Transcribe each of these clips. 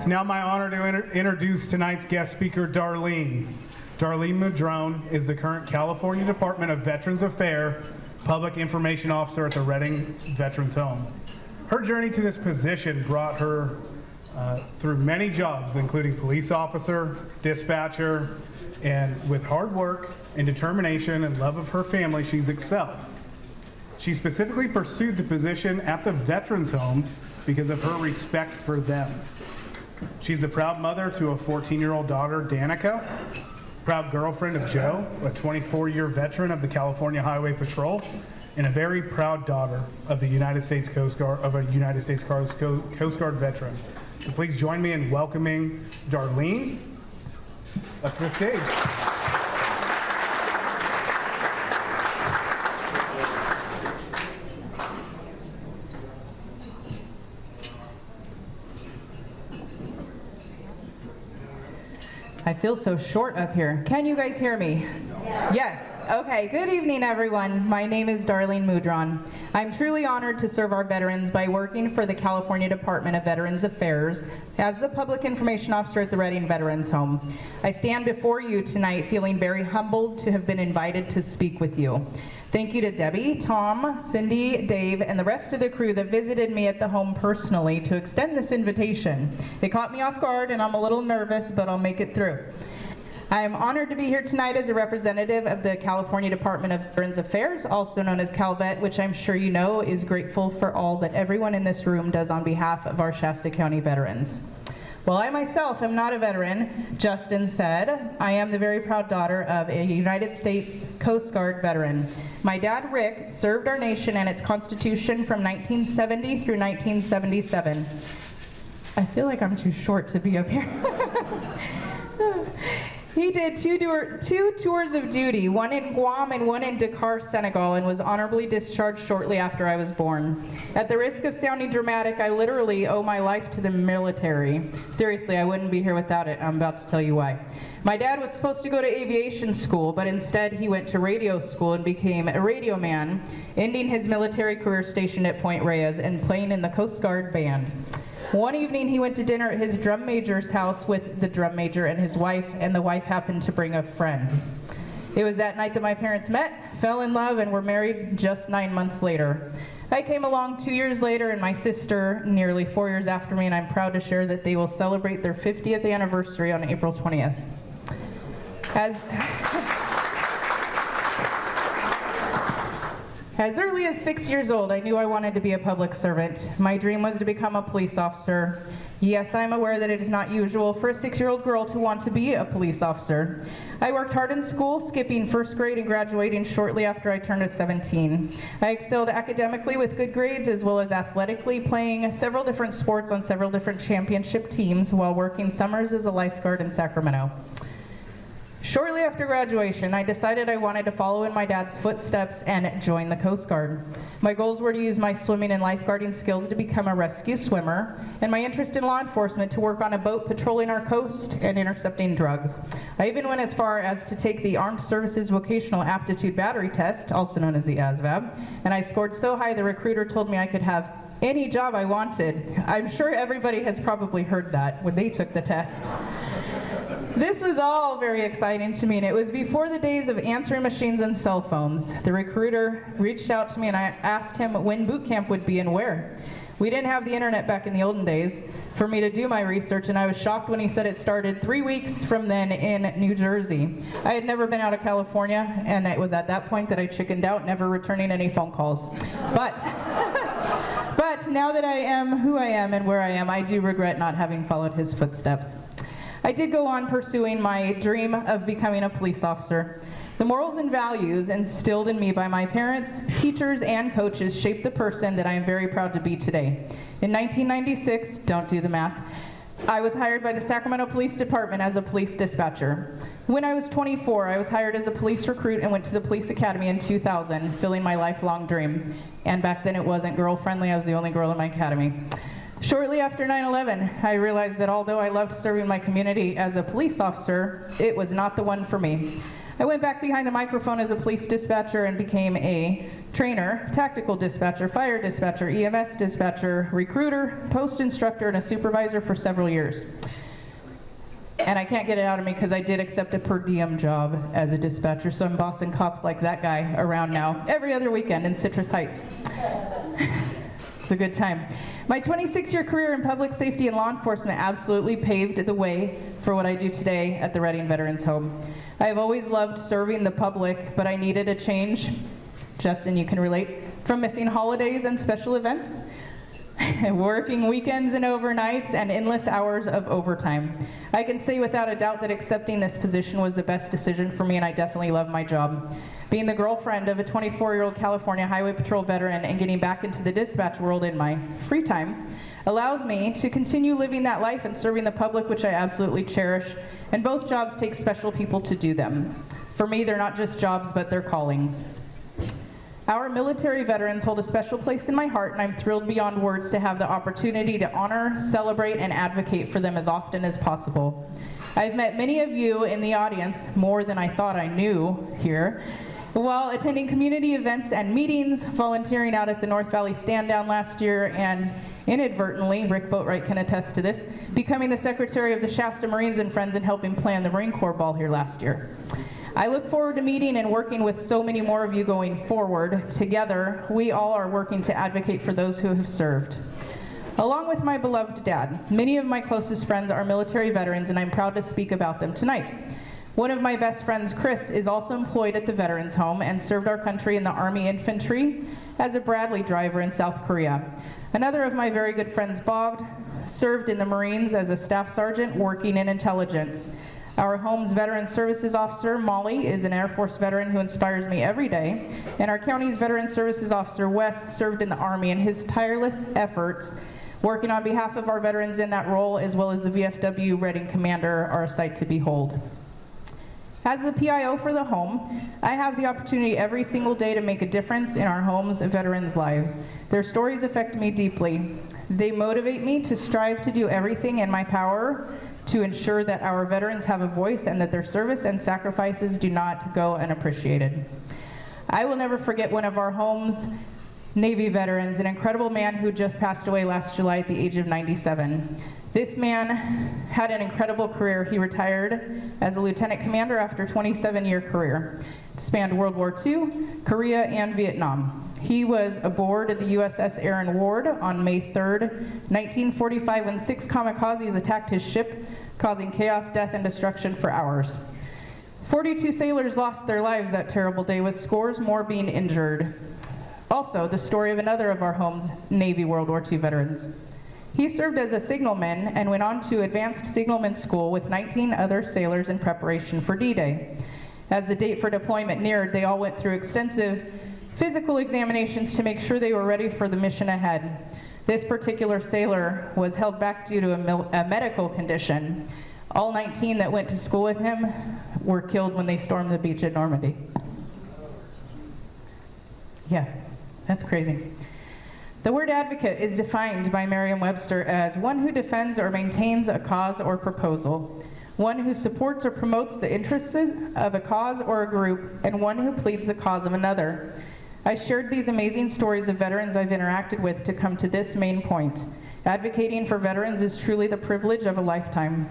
It's now my honor to introduce tonight's guest speaker, Darlene. Darlene Madrone is the current California Department of Veterans Affairs Public Information Officer at the Redding Veterans Home. Her journey to this position brought her through many jobs, including police officer, dispatcher, and with hard work and determination and love of her family, she's excelled. She specifically pursued the position at the Veterans Home because of her respect for them. She's the proud mother to a 14-year-old daughter, Danica, proud girlfriend of Joe, a 24-year veteran of the California Highway Patrol, and a very proud daughter of the United States Coast Guard, Coast Guard veteran. So please join me in welcoming Darlene up to the stage. I feel so short up here. Can you guys hear me? Yes. Okay. Good evening, everyone. My name is Darlene Madrone. I'm truly honored to serve our veterans by working for the California Department of Veterans Affairs as the Public Information Officer at the Redding Veterans Home. I stand before you tonight feeling very humbled to have been invited to speak with you. Thank you to Debbie, Tom, Cindy, Dave, and the rest of the crew that visited me at the home personally to extend this invitation. It caught me off guard and I'm a little nervous, but I'll make it through. I am honored to be here tonight as a representative of the California Department of Veterans Affairs, also known as CalVet, which I'm sure you know is grateful for all that everyone in this room does on behalf of our Shasta County veterans. While I myself am not a veteran, Justin said, I am the very proud daughter of a United States Coast Guard veteran. My dad, Rick, served our nation and its Constitution from 1970 through 1977. I feel like I'm too short to be up here. He did two tours of duty, one in Guam and one in Dakar, Senegal, and was honorably discharged shortly after I was born. At the risk of sounding dramatic, I literally owe my life to the military. Seriously, I wouldn't be here without it. I'm about to tell you why. My dad was supposed to go to aviation school, but instead he went to radio school and became a radio man, ending his military career stationed at Point Reyes and playing in the Coast Guard band. One evening he went to dinner at his drum major's house with the drum major and his wife, and the wife happened to bring a friend. It was that night that my parents met, fell in love, and were married just 9 months later. I came along 2 years later, and my sister nearly 4 years after me, and I'm proud to share that they will celebrate their 50th anniversary on April 20th. As early as 6 years old, I knew I wanted to be a public servant. My dream was to become a police officer. Yes, I'm aware that it is not usual for a 6-year-old girl to want to be a police officer. I worked hard in school, skipping first grade and graduating shortly after I turned 17. I excelled academically with good grades as well as athletically, playing several different sports on several different championship teams while working summers as a lifeguard in Sacramento. Shortly after graduation, I decided I wanted to follow in my dad's footsteps and join the Coast Guard. My goals were to use my swimming and lifeguarding skills to become a rescue swimmer, and my interest in law enforcement to work on a boat patrolling our coast and intercepting drugs. I even went as far as to take the Armed Services Vocational Aptitude Battery Test, also known as the ASVAB, and I scored so high the recruiter told me I could have any job I wanted. I'm sure everybody has probably heard that when they took the test. This was all very exciting to me, and it was before the days of answering machines and cell phones. The recruiter reached out to me and I asked him when boot camp would be and where. We didn't have the internet back in the olden days for me to do my research, and I was shocked when he said it started 3 weeks from then in New Jersey. I had never been out of California, and it was at that point that I chickened out, never returning any phone calls. But now that I am who I am and where I am, I do regret not having followed his footsteps. I did go on pursuing my dream of becoming a police officer. The morals and values instilled in me by my parents, teachers, and coaches shaped the person that I am very proud to be today. In 1996, don't do the math, I was hired by the Sacramento Police Department as a police dispatcher. When I was 24, I was hired as a police recruit and went to the police academy in 2000, fulfilling my lifelong dream. And back then it wasn't girl-friendly, I was the only girl in my academy. Shortly after 9/11, I realized that although I loved serving my community as a police officer, it was not the one for me. I went back behind the microphone as a police dispatcher and became a trainer, tactical dispatcher, fire dispatcher, EMS dispatcher, recruiter, post instructor, and a supervisor for several years. And I can't get it out of me because I did accept a per diem job as a dispatcher, so I'm bossing cops like that guy around now every other weekend in Citrus Heights. It's a good time. My 26-year career in public safety and law enforcement absolutely paved the way for what I do today at the Reading Veterans Home. I have always loved serving the public, but I needed a change. Justin, you can relate, from missing holidays and special events, working weekends and overnights, and endless hours of overtime. I can say without a doubt that accepting this position was the best decision for me, and I definitely love my job. Being the girlfriend of a 24-year-old California Highway Patrol veteran and getting back into the dispatch world in my free time allows me to continue living that life and serving the public, which I absolutely cherish, and both jobs take special people to do them. For me, they're not just jobs, but they're callings. Our military veterans hold a special place in my heart, and I'm thrilled beyond words to have the opportunity to honor, celebrate, and advocate for them as often as possible. I've met many of you in the audience, more than I thought I knew here, while attending community events and meetings, volunteering out at the North Valley Stand Down last year, and inadvertently, Rick Boatwright can attest to this, becoming the secretary of the Shasta Marines and Friends and helping plan the Marine Corps Ball here last year. I look forward to meeting and working with so many more of you going forward. Together, we all are working to advocate for those who have served. Along with my beloved dad, many of my closest friends are military veterans, and I'm proud to speak about them tonight. One of my best friends, Chris, is also employed at the Veterans Home and served our country in the Army Infantry as a Bradley driver in South Korea. Another of my very good friends, Bob, served in the Marines as a staff sergeant working in intelligence. Our home's Veteran Services Officer, Molly, is an Air Force veteran who inspires me every day, and our county's Veteran Services Officer, Wes, served in the Army, and his tireless efforts working on behalf of our veterans in that role, as well as the VFW Reading Commander, are a sight to behold. As the PIO for the home, I have the opportunity every single day to make a difference in our home's veterans' lives. Their stories affect me deeply. They motivate me to strive to do everything in my power to ensure that our veterans have a voice and that their service and sacrifices do not go unappreciated. I will never forget one of our home's Navy veterans, an incredible man who just passed away last July at the age of 97. This man had an incredible career. He retired as a lieutenant commander after a 27-year career. It spanned World War II, Korea, and Vietnam. He was aboard the USS Aaron Ward on May 3rd, 1945, when 6 kamikazes attacked his ship, causing chaos, death, and destruction for hours. 42 sailors lost their lives that terrible day, with scores more being injured. Also, the story of another of our home's Navy World War II veterans. He served as a signalman and went on to advanced signalman school with 19 other sailors in preparation for D-Day. As the date for deployment neared, they all went through extensive physical examinations to make sure they were ready for the mission ahead. This particular sailor was held back due to a medical condition. All 19 that went to school with him were killed when they stormed the beach at Normandy. Yeah, that's crazy. The word advocate is defined by Merriam-Webster as one who defends or maintains a cause or proposal, one who supports or promotes the interests of a cause or a group, and one who pleads the cause of another. I shared these amazing stories of veterans I've interacted with to come to this main point. Advocating for veterans is truly the privilege of a lifetime.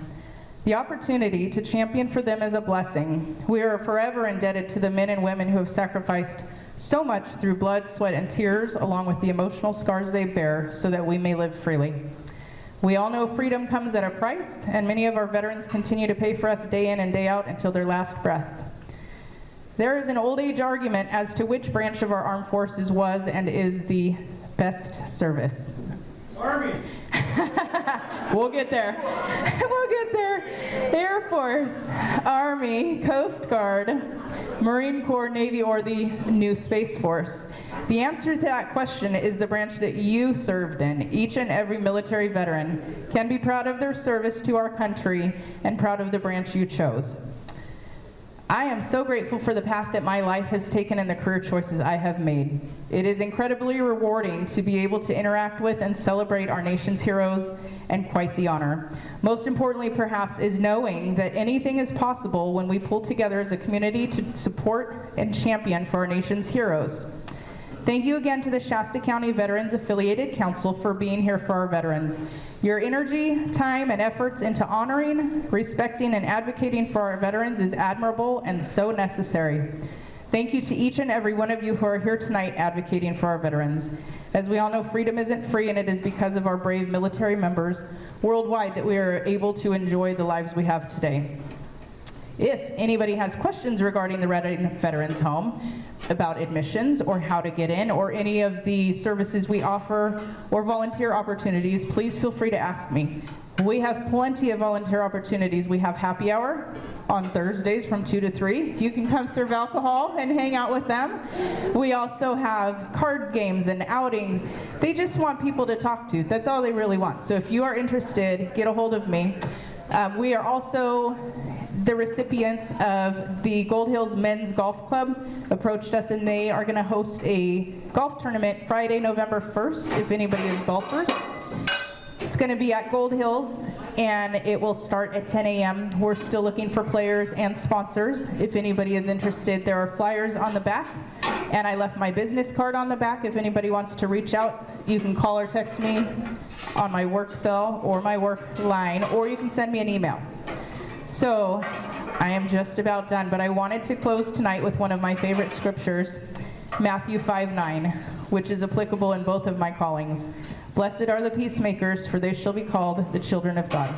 The opportunity to champion for them is a blessing. We are forever indebted to the men and women who have sacrificed so much through blood, sweat, and tears, along with the emotional scars they bear, so that we may live freely. We all know freedom comes at a price, and many of our veterans continue to pay for us day in and day out until their last breath. There is an old age argument as to which branch of our armed forces was and is the best service. Army. We'll get there. We'll get there. Air Force, Army, Coast Guard, Marine Corps, Navy, or the new Space Force. The answer to that question is the branch that you served in. Each and every military veteran can be proud of their service to our country and proud of the branch you chose. I am so grateful for the path that my life has taken and the career choices I have made. It is incredibly rewarding to be able to interact with and celebrate our nation's heroes, and quite the honor. Most importantly, perhaps, is knowing that anything is possible when we pull together as a community to support and champion for our nation's heroes. Thank you again to the Shasta County Veterans Affiliated Council for being here for our veterans. Your energy, time, and efforts into honoring, respecting, and advocating for our veterans is admirable and so necessary. Thank you to each and every one of you who are here tonight advocating for our veterans. As we all know, freedom isn't free, and it is because of our brave military members worldwide that we are able to enjoy the lives we have today. If anybody has questions regarding the Reading Veterans Home, about admissions or how to get in, or any of the services we offer or volunteer opportunities, please feel free to ask me. We have plenty of volunteer opportunities. We have happy hour on Thursdays from 2 to 3. You can come serve alcohol and hang out with them. We also have card games and outings. They just want people to talk to. That's all they really want. So if you are interested, get a hold of me. We are also the recipients of the Gold Hills Men's Golf Club approached us, and they are going to host a golf tournament Friday, November 1st, if anybody is golfers. It's going to be at Gold Hills, and it will start at 10 a.m. We're still looking for players and sponsors. If anybody is interested, there are flyers on the back, and I left my business card on the back. If anybody wants to reach out, you can call or text me on my work cell or my work line, or you can send me an email. So I am just about done, but I wanted to close tonight with one of my favorite scriptures, Matthew 5:9, which is applicable in both of my callings. Blessed are the peacemakers, for they shall be called the children of God.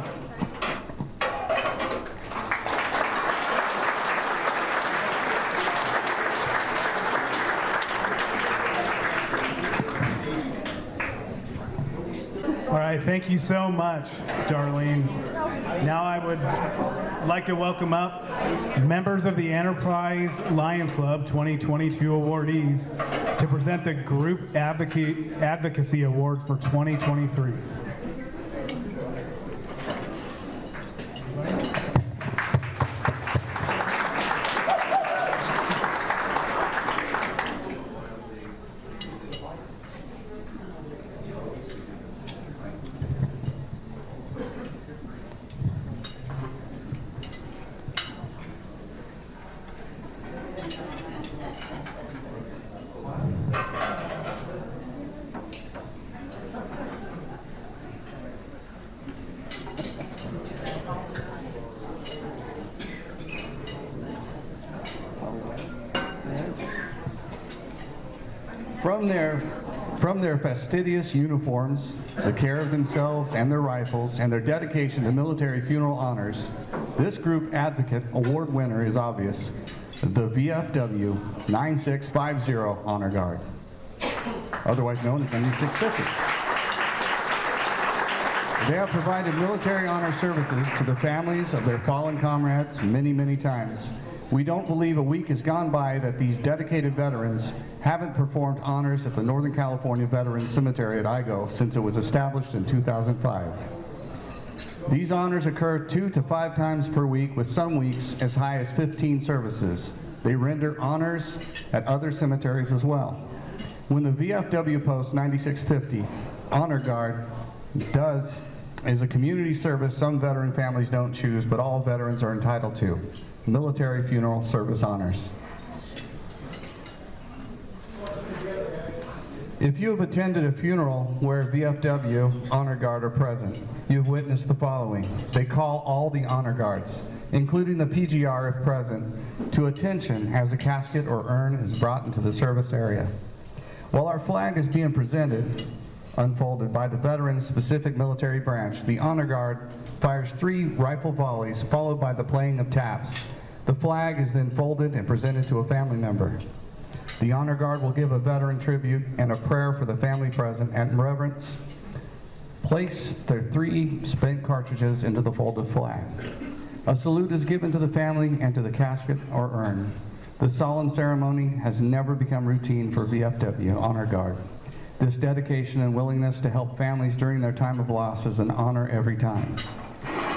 All right, thank you so much, Darlene. Now I would like to welcome up members of the Enterprise Lions Club 2022 awardees to present the Group Advocacy Award for 2023. From their fastidious uniforms, the care of themselves and their rifles, and their dedication to military funeral honors, this Group Advocate Award winner is obvious: the VFW 9650 Honor Guard, otherwise known as the 9650. They have provided military honor services to the families of their fallen comrades many, many times. We don't believe a week has gone by that these dedicated veterans haven't performed honors at the Northern California Veterans Cemetery at Igo since it was established in 2005. These honors occur 2 to 5 times per week, with some weeks as high as 15 services. They render honors at other cemeteries as well. When the VFW Post 9650 Honor Guard is a community service some veteran families don't choose, but all veterans are entitled to: military funeral service honors. If you have attended a funeral where VFW Honor Guard are present, you've witnessed the following. They call all the honor guards, including the PGR if present, to attention as the casket or urn is brought into the service area. While our flag is being unfolded by the veteran's specific military branch, the Honor Guard fires 3 rifle volleys followed by the playing of taps. The flag is then folded and presented to a family member. The Honor Guard will give a veteran tribute and a prayer for the family present, and in reverence, place their 3 spent cartridges into the folded flag. A salute is given to the family and to the casket or urn. The solemn ceremony has never become routine for VFW Honor Guard. This dedication and willingness to help families during their time of loss is an honor every time.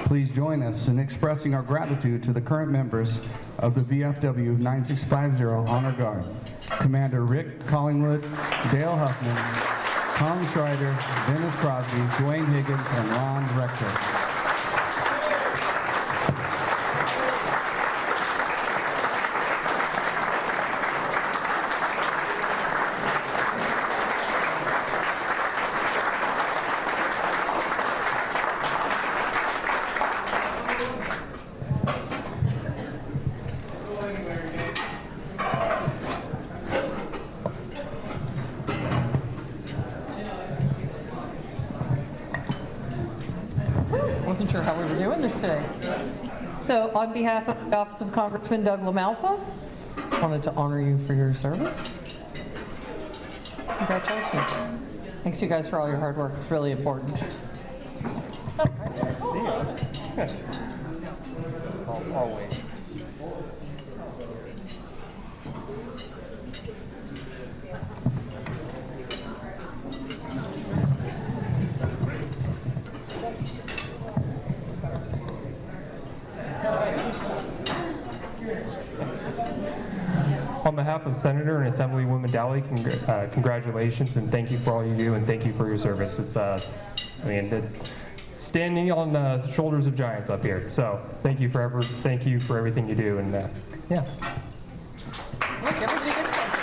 Please join us in expressing our gratitude to the current members of the VFW 9650 Honor Guard: Commander Rick Collingwood, Dale Huffman, Tom Schreider, Dennis Crosby, Dwayne Higgins, and Ron Rector. Wasn't sure how we were doing this today. So on behalf of the Office of Congressman Doug LaMalfa, wanted to honor you for your service. Congratulations. Thanks you guys for all your hard work. It's really important. Always. On behalf of Senator and Assemblywoman Dowley, congratulations and thank you for all you do and thank you for your service. It's, standing on the shoulders of giants up here. So thank you for everything you do, and yeah. Look, everybody gets something.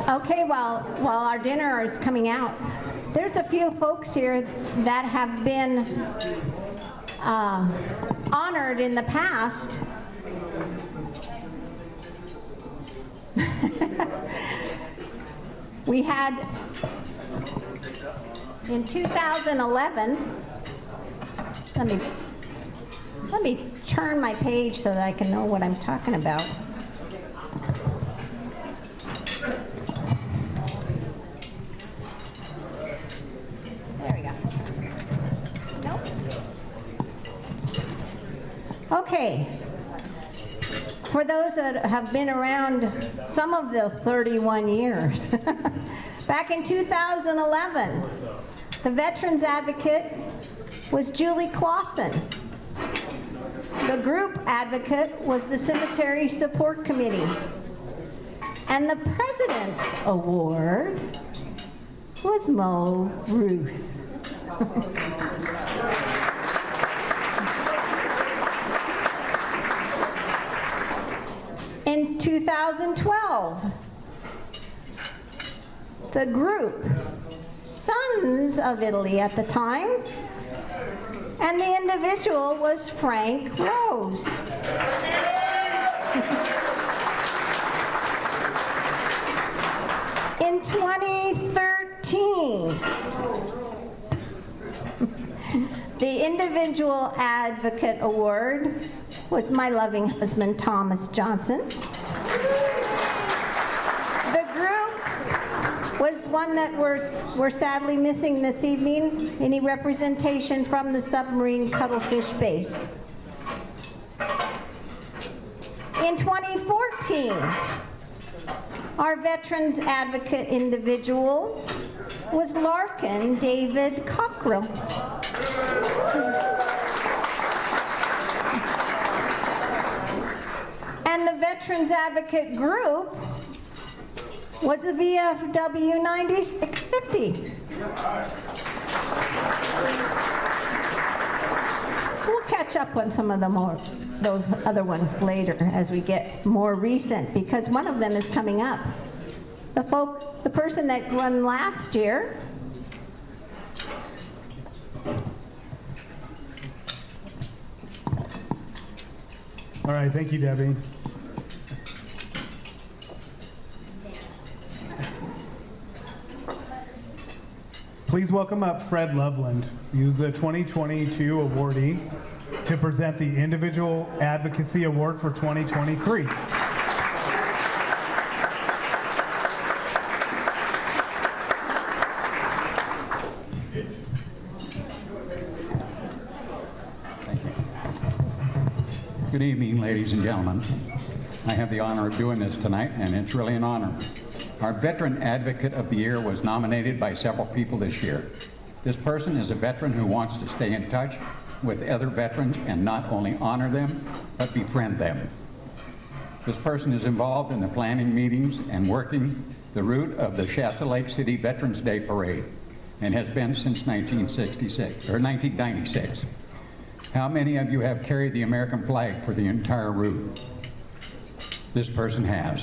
Okay, while our dinner is coming out, there's a few folks here that have been honored in the past. We had, in 2011, let me turn my page so that I can know what I'm talking about. There we go. Nope. Okay. For those that have been around some of the 31 years, back in 2011, the Veterans Advocate was Julie Clausen. The group advocate was the Cemetery Support Committee. And the President's Award was Mo Ruth. In 2012, the group Sons of Italy at the time, and the individual was Frank Rose. In 2013, the Individual Advocate Award was my loving husband, Thomas Johnson. The group was one that we're sadly missing this evening, any representation from the submarine cuttlefish base. In 2014, our Veterans Advocate individual was Larkin David Cockrell. And the Veterans Advocate group was the VFW 9650. We'll catch touch up on some of those other ones later as we get more recent, because one of them is coming up. The person that won last year. All right, thank you, Debbie. Please welcome up Fred Loveland, who's the 2022 awardee, to present the Individual Advocacy Award for 2023. Good evening, ladies and gentlemen. I have the honor of doing this tonight, and it's really an honor. Our Veteran Advocate of the Year was nominated by several people this year. This person is a veteran who wants to stay in touch with other veterans and not only honor them, but befriend them. This person is involved in the planning meetings and working the route of the Shasta Lake City Veterans Day Parade, and has been since 1996. How many of you have carried the American flag for the entire route? This person has.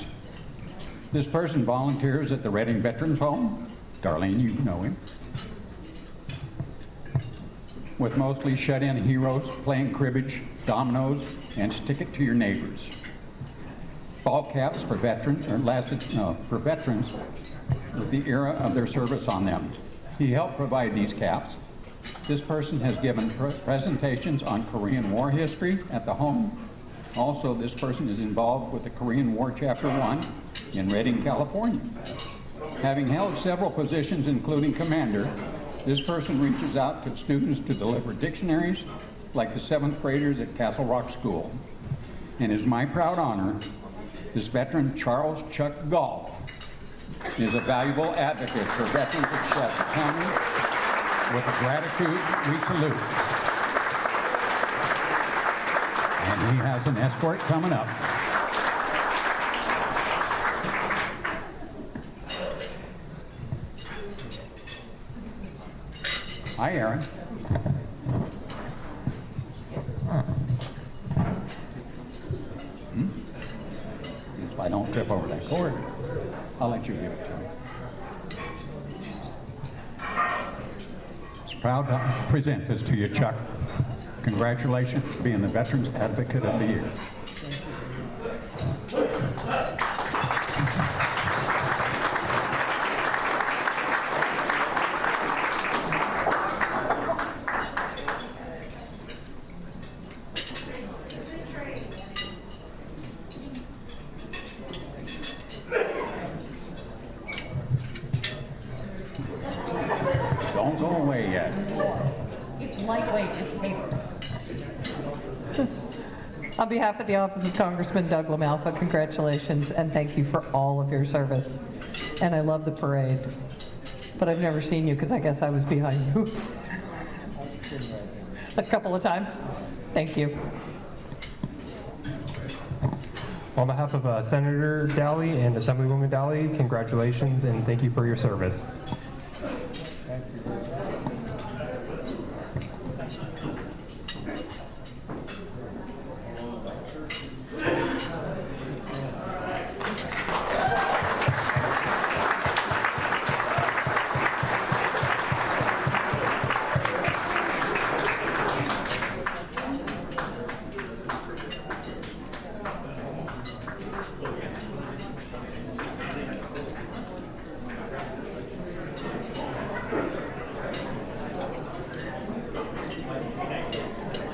This person volunteers at the Reading Veterans Home. Darlene, you know him. With mostly shut-in heroes playing cribbage, dominoes, and stick it to your neighbors. Ball caps for veterans, for veterans with the era of their service on them. He helped provide these caps. This person has given presentations on Korean War history at the home. Also, this person is involved with the Korean War Chapter 1 in Redding, California. Having held several positions, including commander, this person reaches out to students to deliver dictionaries, like the 7th graders at Castle Rock School. And it is my proud honor, this veteran, Charles Chuck Gall, is a valuable advocate for veterans of Shasta County. With gratitude, we salute. And he has an escort coming up. Hi, Aaron. If I don't trip over that cord, I'll let you give it to me. Proud to present this to you, Chuck. Congratulations for being the Veterans Advocate of the Year. Don't go away yet. It's lightweight, it's paper. On behalf of the Office of Congressman Doug LaMalfa, congratulations and thank you for all of your service. And I love the parade. But I've never seen you because I guess I was behind you a couple of times. Thank you. On behalf of Senator Dowley and Assemblywoman Dowley, congratulations and thank you for your service.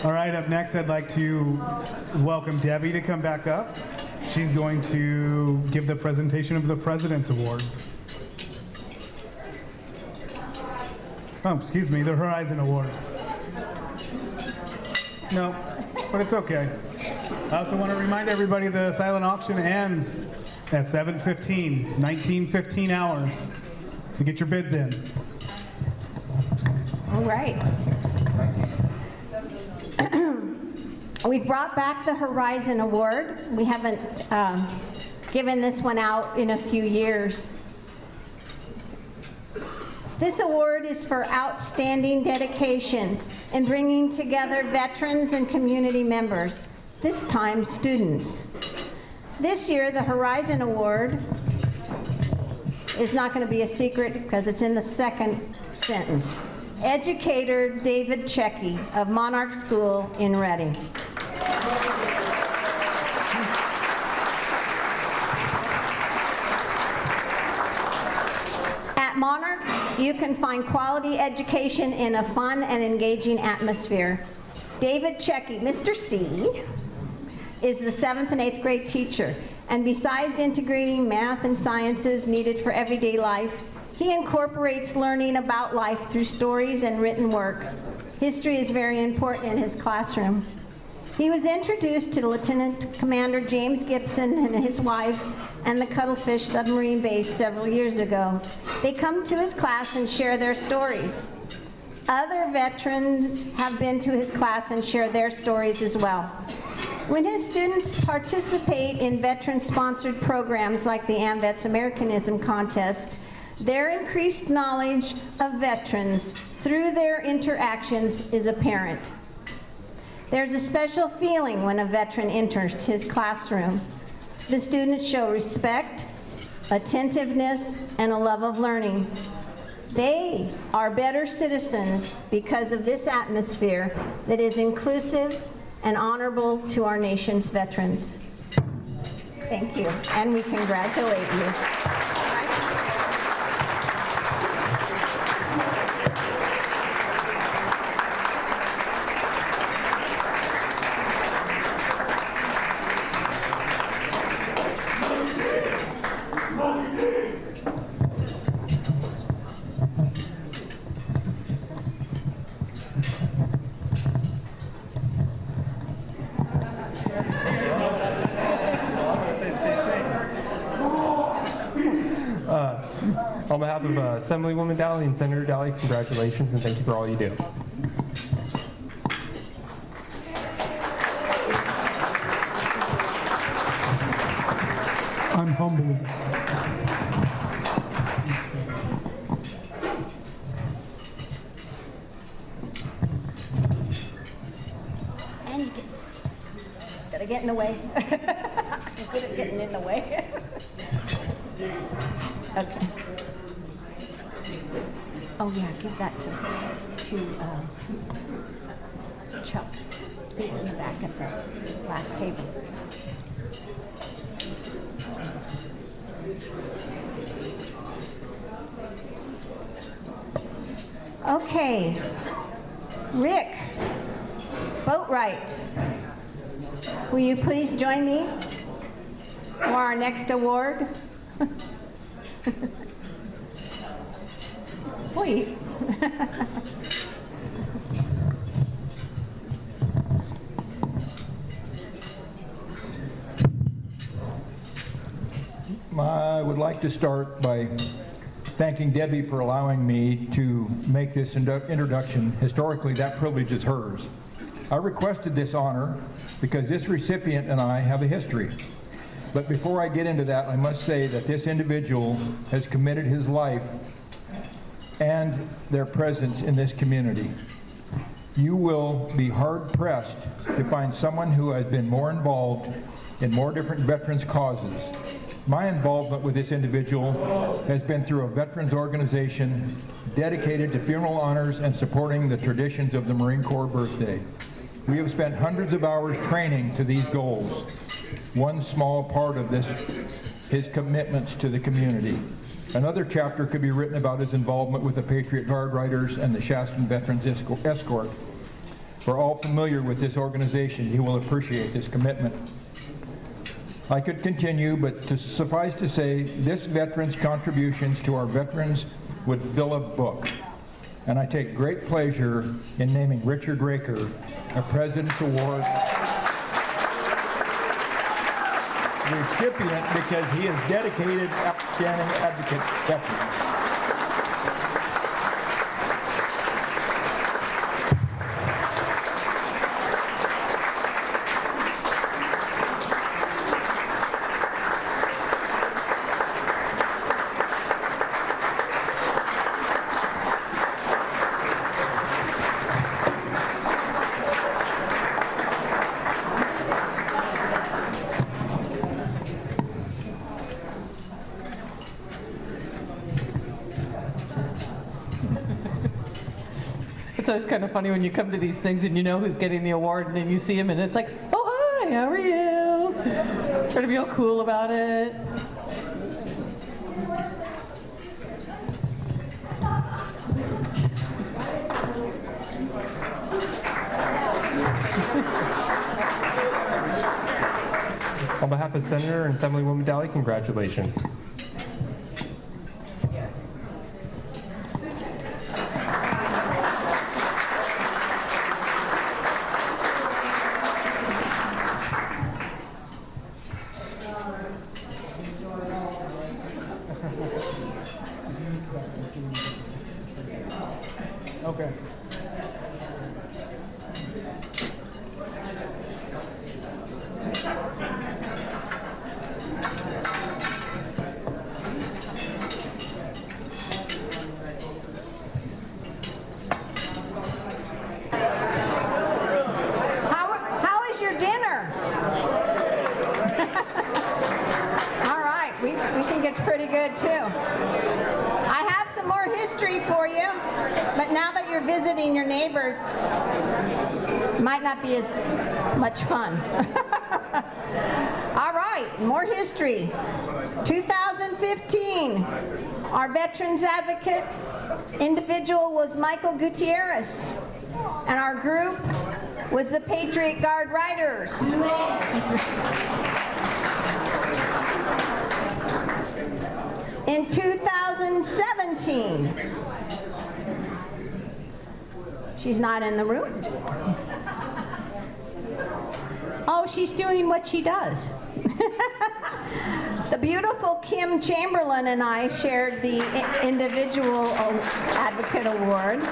All right, up next, I'd like to welcome Debbie to come back up. She's going to give the presentation of the President's Awards. Oh, excuse me, the Horizon Award. No, but it's okay. I also want to remind everybody the silent auction ends at 7:15, 19:15 hours. So get your bids in. All right. We brought back the Horizon Award. We haven't given this one out in a few years. This award is for outstanding dedication in bringing together veterans and community members, this time students. This year, the Horizon Award is not going to be a secret because it's in the second sentence. Educator David Checky of Monarch School in Reading. At Monarch, you can find quality education in a fun and engaging atmosphere. David Checky, Mr. C, is the 7th and 8th grade teacher, and besides integrating math and sciences needed for everyday life, he incorporates learning about life through stories and written work. History is very important in his classroom. He was introduced to Lieutenant Commander James Gibson and his wife and the Cuttlefish submarine base several years ago. They come to his class and share their stories. Other veterans have been to his class and share their stories as well. When his students participate in veteran-sponsored programs like the AMVETS Americanism Contest, their increased knowledge of veterans through their interactions is apparent. There's a special feeling when a veteran enters his classroom. The students show respect, attentiveness, and a love of learning. They are better citizens because of this atmosphere that is inclusive and honorable to our nation's veterans. Thank you, and we congratulate you. On behalf of Assemblywoman Dowling and Senator Dowling, congratulations and thank you for all you do. I'm humbled. And you gotta get in the way. I'm good at getting in the way. Okay. Oh yeah, give that to Chuck. He's in the back at the last table. Okay, Rick Boatwright, will you please join me for our next award? Wait. I would like to start by thanking Debbie for allowing me to make this introduction. Historically, that privilege is hers. I requested this honor because this recipient and I have a history. But before I get into that, I must say that this individual has committed his life and their presence in this community. You will be hard-pressed to find someone who has been more involved in more different veterans' causes. My involvement with this individual has been through a veterans organization dedicated to funeral honors and supporting the traditions of the Marine Corps birthday. We have spent hundreds of hours training to these goals. One small part of this, his commitments to the community. Another chapter could be written about his involvement with the Patriot Guard Riders and the Shasta Veterans Escort. We're all familiar with this organization. He will appreciate this commitment. I could continue, but to suffice to say, this veteran's contributions to our veterans would fill a book. And I take great pleasure in naming Richard Raker a President's Award recipient because he is dedicated, outstanding advocate veteran. It's always kind of funny when you come to these things and you know who's getting the award, and then you see him and it's like, oh, hi, how are you? Trying to be all cool about it. On behalf of Senator and Assemblywoman Dowley, congratulations. Okay. How is your dinner? All right, we think it's pretty good too. I have some more history for you, but now that you're visiting your neighbors, it might not be as much fun. All right, more history. 2015, our Veterans Advocate individual was Michael Gutierrez, and our group was the Patriot Guard Riders. In 2017, she's not in the room. Oh, she's doing what she does. The beautiful Kim Chamberlain and I shared the Individual Advocate Award.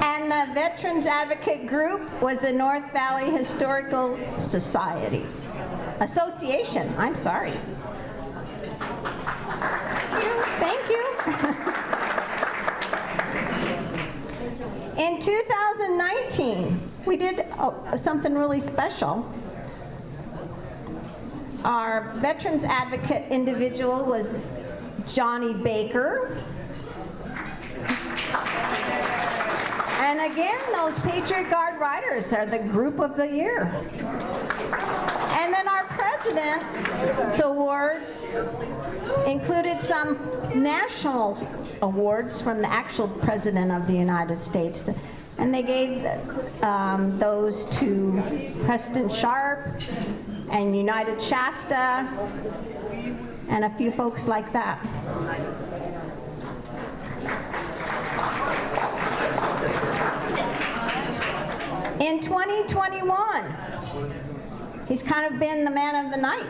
And the Veterans Advocate Group was the North Valley Historical Association, I'm sorry. Thank you. In 2019, we did something really special. Our Veterans Advocate individual was Johnny Baker. And again, those Patriot Guard Riders are the group of the year. And then our President's Awards included some national awards from the actual President of the United States. And they gave those to Preston Sharp and United Shasta and a few folks like that. In 2021, he's kind of been the man of the night.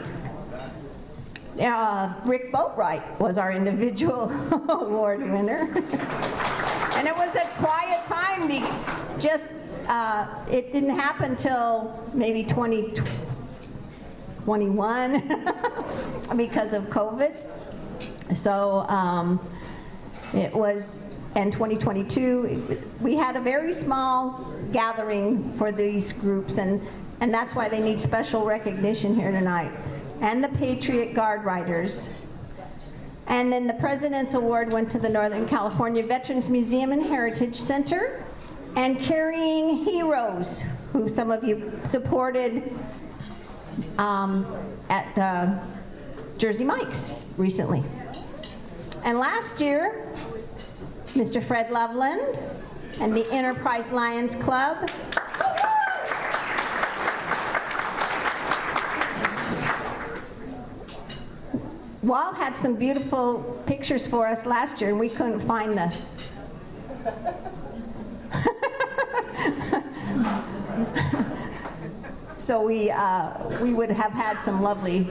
Rick Boatwright was our individual award winner. And it was a quiet time. It didn't happen till maybe 2021 because of COVID. So it was, and 2022, we had a very small gathering for these groups, and that's why they need special recognition here tonight. And the Patriot Guard Riders. And then the President's Award went to the Northern California Veterans Museum and Heritage Center, and Carrying Heroes, who some of you supported at Jersey Mike's recently. And last year, Mr. Fred Loveland and the Enterprise Lions Club Wall had some beautiful pictures for us last year, and we couldn't find the so we would have had some lovely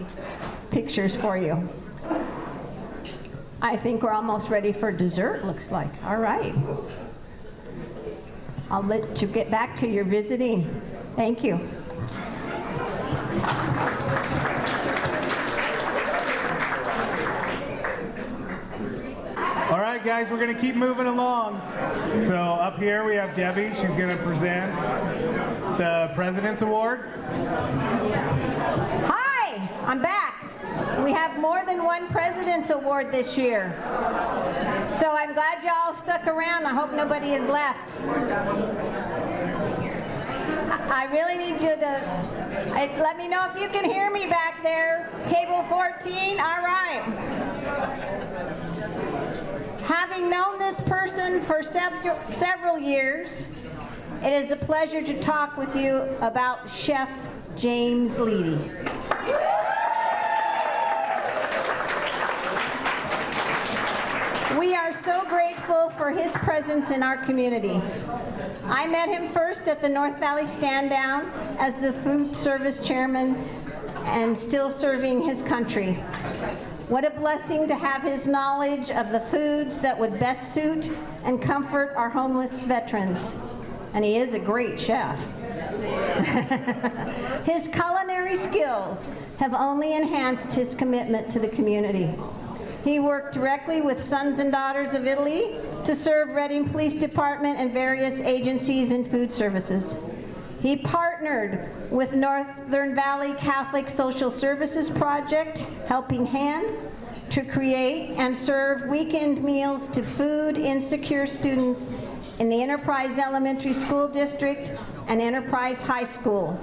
pictures for you. I think we're almost ready for dessert, looks like. All right. I'll let you get back to your visiting. Thank you. All right, guys, we're going to keep moving along. So up here we have Debbie. She's going to present the President's Award. Hi, I'm back. We have more than one President's Award this year. So I'm glad y'all stuck around. I hope nobody has left. I really need you to let me know if you can hear me back there. Table 14, all right. Having known this person for several years, it is a pleasure to talk with you about Chef James Leedy. We are so grateful for his presence in our community. I met him first at the North Valley Stand Down as the food service chairman and still serving his country. What a blessing to have his knowledge of the foods that would best suit and comfort our homeless veterans. And he is a great chef. His culinary skills have only enhanced his commitment to the community. He worked directly with Sons and Daughters of Italy to serve Reading Police Department and various agencies and food services. He partnered with Northern Valley Catholic Social Services Project, Helping Hand, to create and serve weekend meals to food insecure students in the Enterprise Elementary School District and Enterprise High School.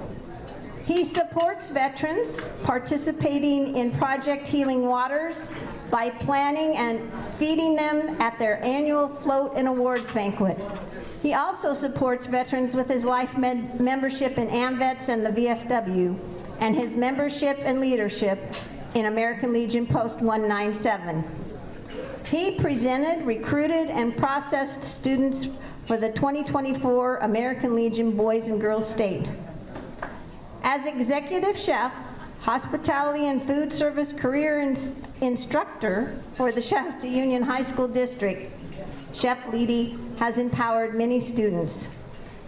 He supports veterans participating in Project Healing Waters by planning and feeding them at their annual float and awards banquet. He also supports veterans with his life membership in AMVETS and the VFW, and his membership and leadership in American Legion Post 197. He presented, recruited, and processed students for the 2024 American Legion Boys and Girls State. As executive chef, hospitality and food service career instructor for the Shasta Union High School District, Chef Leedy has empowered many students,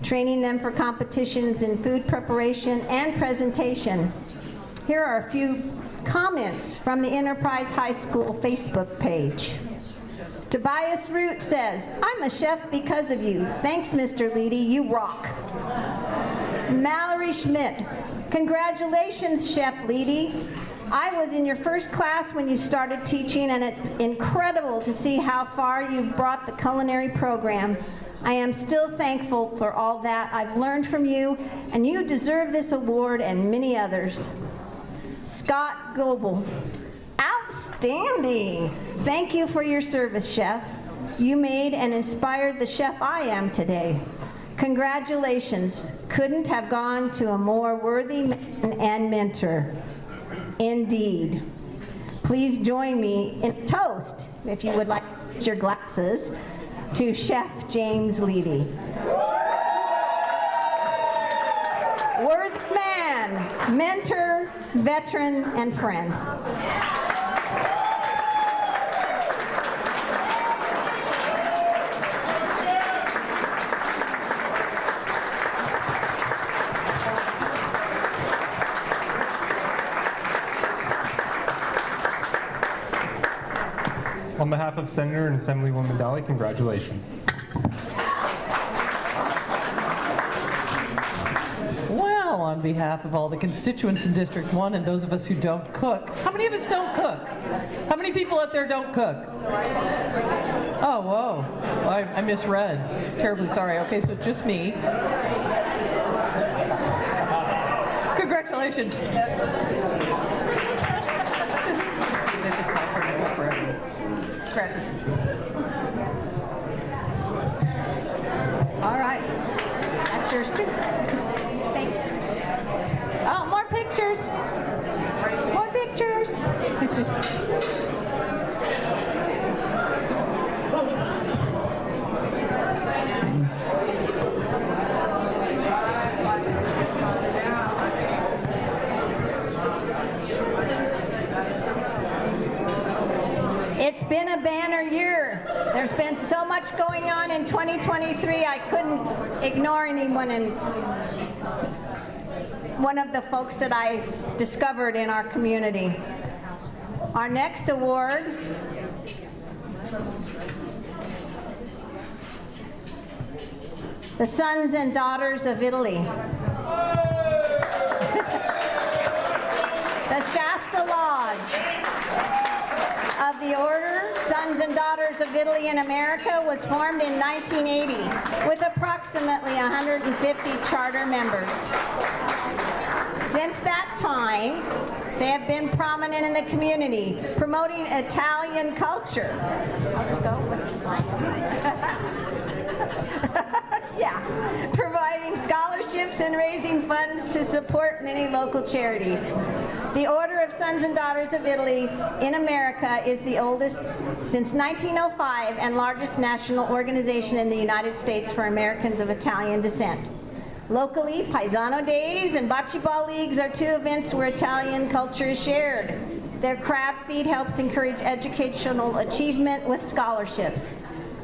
training them for competitions in food preparation and presentation. Here are a few comments from the Enterprise High School Facebook page. Tobias Root says, "I'm a chef because of you. Thanks, Mr. Leedy, you rock." Mallory Schmidt, "Congratulations, Chef Leedy. I was in your first class when you started teaching, and it's incredible to see how far you've brought the culinary program. I am still thankful for all that I've learned from you, and you deserve this award and many others." Scott Goebel, "Outstanding. Thank you for your service, Chef. You made and inspired the chef I am today. Congratulations. Couldn't have gone to a more worthy man and mentor. Indeed." Please join me in a toast, if you would like to use your glasses, to Chef James Leedy. Worthy man, mentor, veteran, and friend. On behalf of Senator and Assemblywoman Daly, congratulations. Well, on behalf of all the constituents in District 1 and those of us who don't cook, how many of us don't cook? How many people out there don't cook? Oh, whoa. I misread. Terribly sorry. Okay, so just me. Congratulations. All right. That's yours too. Thank you. Oh, more pictures. More pictures. It's been a banner year. There's been so much going on in 2023, I couldn't ignore anyone, and one of the folks that I discovered in our community. Our next award the Sons and Daughters of Italy. The Shasta Lodge. Italy in America was formed in 1980 with approximately 150 charter members. Since that time, they have been prominent in the community, promoting Italian culture. How's it go? What's the slide? Yeah, providing scholarships and raising funds to support many local charities. The Order of Sons and Daughters of Italy in America is the oldest since 1905 and largest national organization in the United States for Americans of Italian descent. Locally, Paisano Days and Bocce Ball Leagues are two events where Italian culture is shared. Their craft feed helps encourage educational achievement with scholarships.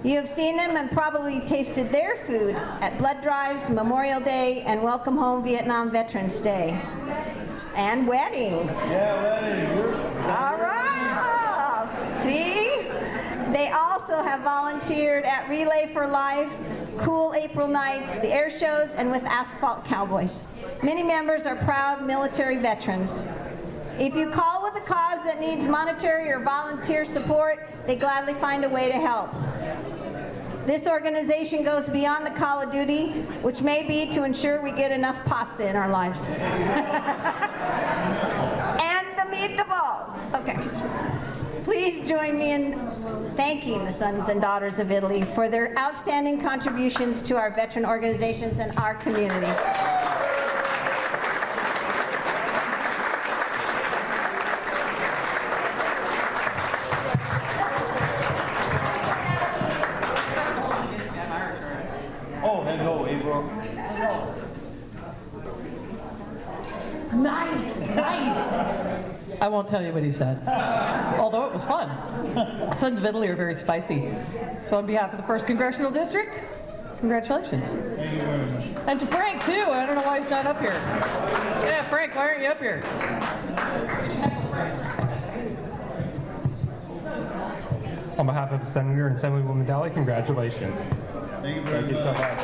You have seen them and probably tasted their food at blood drives, Memorial Day, and Welcome Home Vietnam Veterans Day. And weddings. Yeah, weddings. All right. See? They also have volunteered at Relay for Life, Cool April Nights, the air shows, and with Asphalt Cowboys. Many members are proud military veterans. If you call with a cause that needs monetary or volunteer support, they gladly find a way to help. This organization goes beyond the call of duty, which may be to ensure we get enough pasta in our lives. And the meatballs. Okay. Please join me in thanking the Sons and Daughters of Italy for their outstanding contributions to our veteran organizations and our community. Oh, hello, April. Nice, nice. I won't tell you what he said, although it was fun. Sons of Italy are very spicy. So on behalf of the 1st Congressional District, congratulations. Thank you very much. And to Frank, too. I don't know why he's not up here. Yeah, Frank, why aren't you up here? On behalf of Senator and Assemblywoman Daly, congratulations. Thank you very much. so much.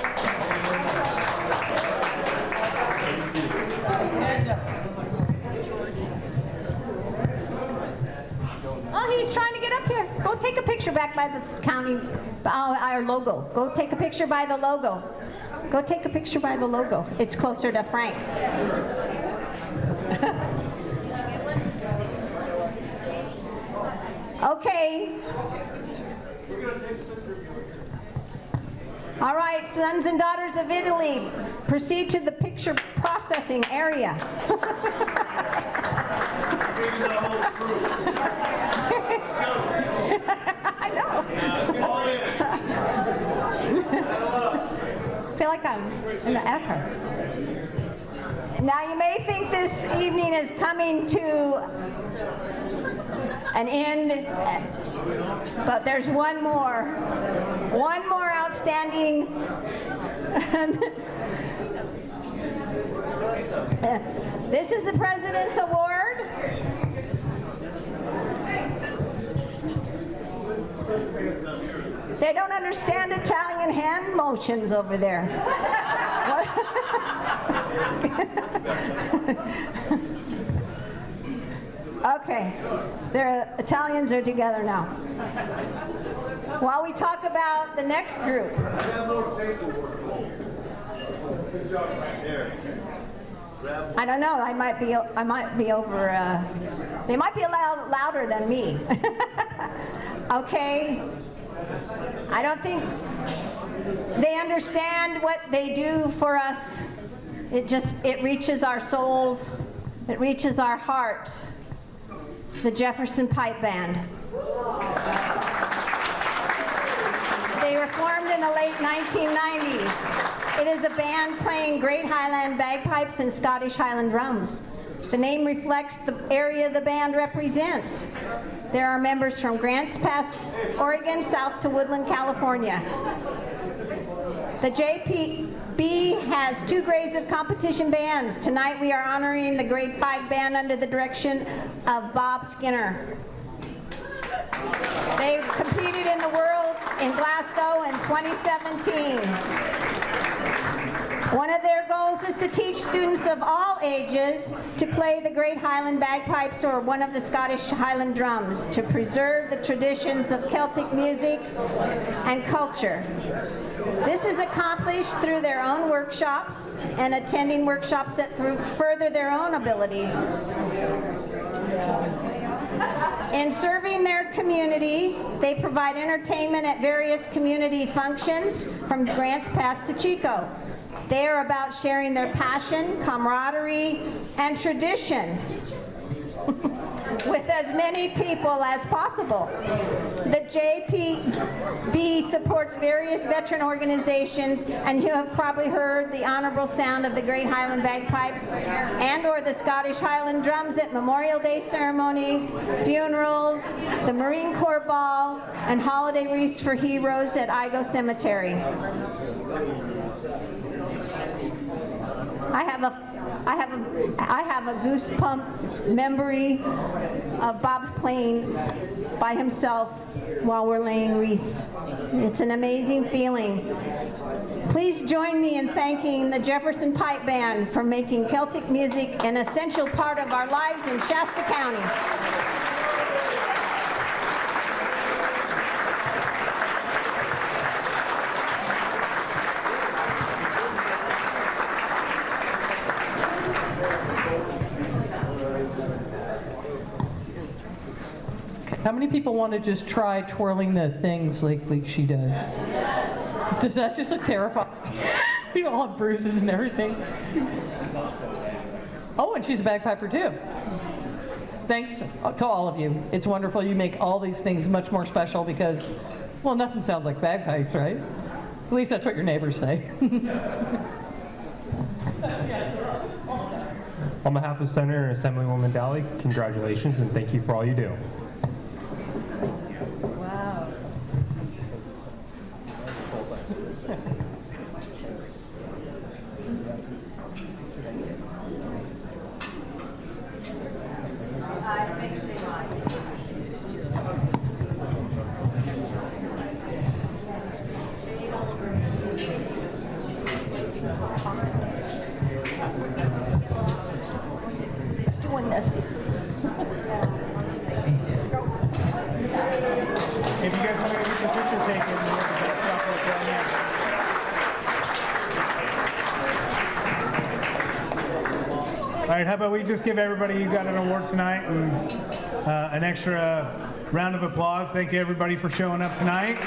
Oh, he's trying to get up here. Go take a picture back by the county, our logo. Go take a picture by the logo. Go take a picture by the logo. It's closer to Frank. Okay. All right, Sons and Daughters of Italy, proceed to the picture processing area. I know. I feel like I'm in the echo. Now you may think this evening is coming to an end, but there's one more outstanding. This is the President's Award. They don't understand Italian hand motions over there. Okay, the Italians are together now. While we talk about the next group. I don't know. I might be over. They might be louder than me. Okay. I don't think they understand what they do for us. It reaches our souls. It reaches our hearts. The Jefferson Pipe Band. They were formed in the late 1990s. It is a band playing Great Highland bagpipes and Scottish Highland drums. The name reflects the area the band represents. There are members from Grants Pass, Oregon, south to Woodland, California. The JPB has 2 grades of competition bands. Tonight we are honoring the grade 5 band under the direction of Bob Skinner. They competed in the Worlds in Glasgow in 2017. One of their goals is to teach students of all ages to play the Great Highland Bagpipes or one of the Scottish Highland drums, to preserve the traditions of Celtic music and culture. This is accomplished through their own workshops and attending workshops that further their own abilities. In serving their communities, they provide entertainment at various community functions, from Grants Pass to Chico. They are about sharing their passion, camaraderie, and tradition with as many people as possible. The JPB supports various veteran organizations, and you have probably heard the honorable sound of the Great Highland Bagpipes and or the Scottish Highland drums at Memorial Day ceremonies, funerals, the Marine Corps Ball, and holiday wreaths for heroes at Igo Cemetery. I have a goosebump memory of Bob playing by himself while we're laying wreaths. It's an amazing feeling. Please join me in thanking the Jefferson Pipe Band for making Celtic music an essential part of our lives in Shasta County. How many people want to just try twirling the things like she does? Does that just look terrifying? We all have bruises and everything. Oh, and she's a bagpiper too. Thanks to all of you. It's wonderful. You make all these things much more special because, well, nothing sounds like bagpipes, right? At least that's what your neighbors say. On behalf of Senator and Assemblywoman Daly, congratulations and thank you for all you do. Doing this. If you guys want to get your picture taken, you have to stop right down here. All right, how about we just give everybody who got an award tonight and an extra round of applause. Thank you, everybody, for showing up tonight.